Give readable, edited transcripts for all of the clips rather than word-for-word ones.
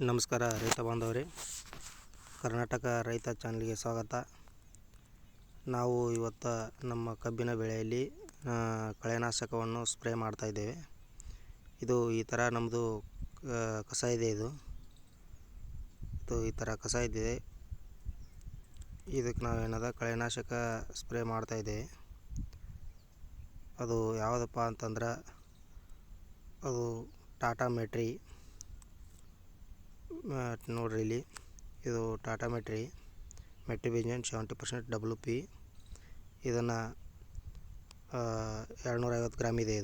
ನಮಸ್ಕಾರ ರೈತ ಬಾಂಧವರೇ, ಕರ್ನಾಟಕ ರೈತ ಚಾನಲ್ಗೆ ಸ್ವಾಗತ. ನಾವು ಇವತ್ತು ನಮ್ಮ ಕಬ್ಬಿನ ಬೆಳೆಯಲ್ಲಿ ಕಳೆನಾಶಕವನ್ನು ಸ್ಪ್ರೇ ಮಾಡ್ತಾಯಿದ್ದೇವೆ. ಇದು ಈ ಥರ ನಮ್ಮದು ಕಸ ಇದೆ. ಇದು ಈ ಥರ ಕಸ ಇದ್ದಿದೆ. ಇದಕ್ಕೆ ನಾವೇನದ ಕಳೆನಾಶಕ ಸ್ಪ್ರೇ ಮಾಡ್ತಾಯಿದ್ದೇವೆ. ಅದು ಯಾವುದಪ್ಪ ಅಂತಂದ್ರೆ ಅದು ಟಾಟಾ ಮೆಟ್ರಿ. ನೋಡ್ರಿ, ಇಲ್ಲಿ ಇದು ಟಾಟಾ ಮೆಟ್ರಿಬಿಜನ್ 70% WP. ಇದನ್ನು 250 ಗ್ರಾಮ್ ಇದೆ.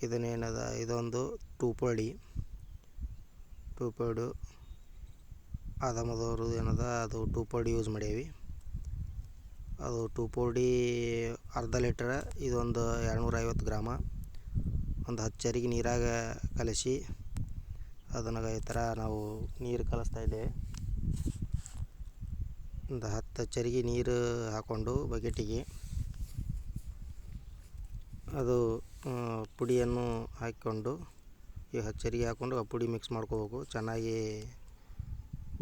ಇದನ್ನೇನದ, ಇದೊಂದು ಟೂಪೋಡಿ ಆದಮದವರು ಏನದ ಅದು ಟೂಪೋಡಿ ಯೂಸ್ ಮಾಡೇವಿ. ಅದು ಟೂಪೋಡಿ ಅರ್ಧ ಲೀಟ್ರ್, ಇದೊಂದು 250 ಗ್ರಾಮ. ಒಂದು 10 ಚರಿಗೆ ನೀರಾಗ ಕಲಸಿ ಅದನ್ನು ಈ ಥರ ನಾವು ನೀರು ಕಲಿಸ್ತಾ ಇದ್ದೇವೆ. ಒಂದು 10 ಚರಿಗೆ ನೀರು ಹಾಕ್ಕೊಂಡು ಬಕೆಟಿಗೆ ಅದು ಪುಡಿಯನ್ನು ಹಾಕಿಕೊಂಡು ಈ 10 ಚರಿಗೆ ಹಾಕ್ಕೊಂಡು ಆ ಪುಡಿ ಮಿಕ್ಸ್ ಮಾಡ್ಕೋಬೇಕು. ಚೆನ್ನಾಗಿ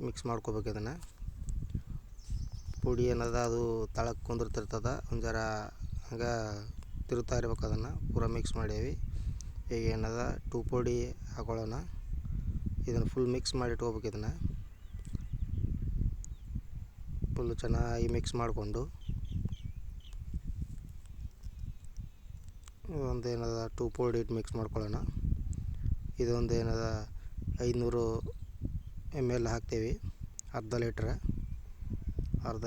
ಮಿಕ್ಸ್ ಮಾಡ್ಕೋಬೇಕು. ಇದನ್ನು ಪುಡಿ ಏನದ ಅದು ತಳಕ್ಕೆ ಕುಂದಿರ್ತಿರ್ತದೆ. ಒಂದು ಜರ ಹಂಗೆ ತಿರುತ್ತಾ ಇರ್ಬೇಕು. ಅದನ್ನು ಪೂರ ಮಿಕ್ಸ್ ಮಾಡೇವಿ. ಈಗ ಏನದ ಟೂಪೋಡಿ ಹಾಕೊಳ್ಳೋಣ. ಇದನ್ನು ಫುಲ್ ಮಿಕ್ಸ್ ಮಾಡಿ ಇಟ್ಕೋಬೇಕು. ಇದನ್ನು ಫುಲ್ ಚೆನ್ನಾಗಿ ಮಿಕ್ಸ್ ಮಾಡಿಕೊಂಡು ಒಂದು ಏನದ ಟೂಪೋಡಿ ಮಿಕ್ಸ್ ಮಾಡ್ಕೊಳ್ಳೋಣ. ಇದೊಂದು ಏನದ 500 ml ಹಾಕ್ತೇವೆ. ಅರ್ಧ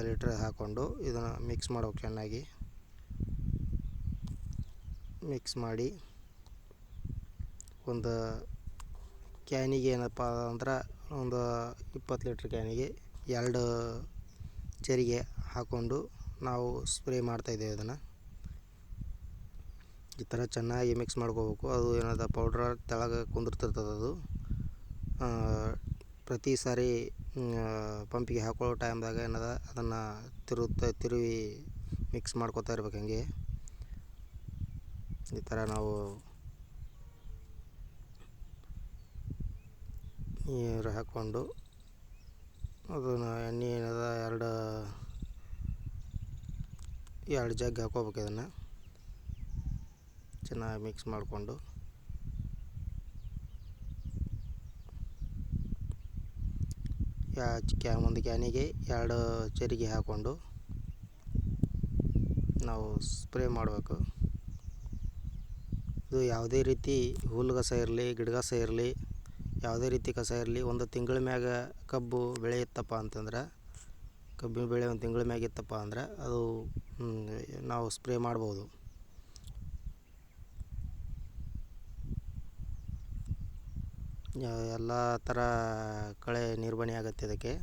ಲೀಟ್ರ್ ಹಾಕ್ಕೊಂಡು ಇದನ್ನು ಮಿಕ್ಸ್ ಮಾಡ್ಬೇಕು. ಚೆನ್ನಾಗಿ ಮಿಕ್ಸ್ ಮಾಡಿ ಒಂದು ಕ್ಯಾನಿಗೆ ಏನಪ್ಪ ಅಂದ್ರೆ ಒಂದು 20 ಲೀಟ್ರ್ ಕ್ಯಾನಿಗೆ 2 ಚರಿಗೆ ಹಾಕ್ಕೊಂಡು ನಾವು ಸ್ಪ್ರೇ ಮಾಡ್ತಾಯಿದ್ದೇವೆ. ಅದನ್ನು ಈ ಥರ ಚೆನ್ನಾಗಿ ಮಿಕ್ಸ್ ಮಾಡ್ಕೋಬೇಕು. ಅದು ಏನದ ಪೌಡ್ರ್ ತೆಳಗೆ ಕುಂದಿರ್ತಿರ್ತದೆ. ಅದು ಪ್ರತಿ ಸಾರಿ ಪಂಪಿಗೆ ಹಾಕೊಳ್ಳೋ ಟೈಮ್ದಾಗ ಏನದ ಅದನ್ನು ತಿರುವಿ ಮಿಕ್ಸ್ ಮಾಡ್ಕೋತಾ ಇರ್ಬೇಕು. ಹಂಗೆ ಈ ಥರ ನಾವು ನೀರು ಹಾಕ್ಕೊಂಡು ಅದನ್ನು ಎಣ್ಣೆ ಏನದ 2 ಜಗ್ ಹಾಕ್ಕೋಬೇಕು. ಇದನ್ನು ಚೆನ್ನಾಗಿ ಮಿಕ್ಸ್ ಮಾಡಿಕೊಂಡು ಒಂದು ಕ್ಯಾನಿಗೆ 2 ಚರಿಗೆ ಹಾಕ್ಕೊಂಡು ನಾವು ಸ್ಪ್ರೇ ಮಾಡಬೇಕು. ಇದು ಯಾವುದೇ ರೀತಿ ಹುಲ್ಲು ಇರಲಿ, ಗಿಡಗಸ ಇರಲಿ, ಯಾವುದೇ ರೀತಿ ಕಸ ಇರಲಿ, ಒಂದು ತಿಂಗಳ ಮ್ಯಾಗ ಕಬ್ಬು ಬೆಳೆ ಇತ್ತಪ್ಪ ಅಂತಂದ್ರೆ, ಕಬ್ಬಿನ ಬೆಳೆ ಒಂದು ತಿಂಗಳ ಮ್ಯಾಗ ಇತ್ತಪ್ಪ ಅಂದ್ರೆ ಅದು ನಾವು ಸ್ಪ್ರೇ ಮಾಡ್ಬೋದು. ಎಲ್ಲ ಥರ ಕಳೆ ನಿರ್ವಹಣೆ ಆಗುತ್ತೆ ಇದಕ್ಕೆ.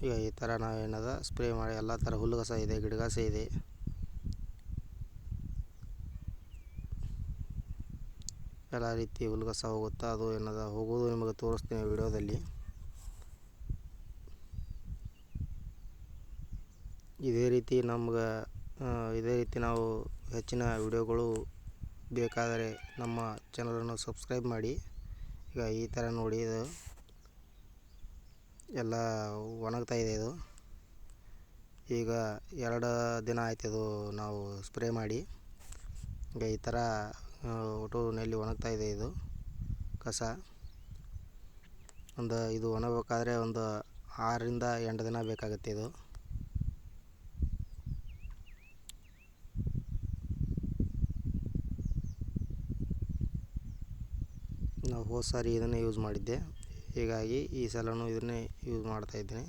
ಈಗ ಈ ಥರ ನಾವೇನದ ಸ್ಪ್ರೇ ಮಾಡಿ ಎಲ್ಲ ಥರ ಹುಲ್ಲುಗಸ ಇದೆ, ಗಿಡಗಸ ಇದೆ, ಎಲ್ಲ ರೀತಿ ಹುಲ್ಗಸ ಹೋಗುತ್ತಾ. ಅದು ಏನದ ಹೋಗೋದು ನಿಮಗೆ ತೋರಿಸ್ತೀನಿ ವಿಡಿಯೋದಲ್ಲಿ. ಇದೇ ರೀತಿ ನಾವು ಹೆಚ್ಚಿನ ವಿಡಿಯೋಗಳು ಬೇಕಾದರೆ ನಮ್ಮ ಚಾನಲನ್ನು ಸಬ್ಸ್ಕ್ರೈಬ್ ಮಾಡಿ. ಈಗ ಈ ಥರ ನೋಡಿ, ಇದು ಎಲ್ಲ ಒಣಗ್ತಾ ಇದೆ. ಇದು ಈಗ 2 ದಿನ ಆಯ್ತು ಇದು ನಾವು ಸ್ಪ್ರೇ ಮಾಡಿ. ಈಗ ಈ ಥರ ಒಟ್ಟುನಲ್ಲಿ ಒಣಗ್ತಾ ಇದೆ. ಇದು ಕಸ ಇದು ಒಣಗಬೇಕಾದ್ರೆ ಒಂದು 6 ರಿಂದ 8 ದಿನ ಬೇಕಾಗುತ್ತೆ. ಇದು ನಾವು ಹೋದ ಸಾರಿ ಇದನ್ನೇ ಯೂಸ್ ಮಾಡಿದ್ದೆ, ಹೀಗಾಗಿ ಈ ಸಲನೂ ಇದನ್ನೇ ಯೂಸ್ ಮಾಡ್ತಾಯಿದ್ದೀನಿ.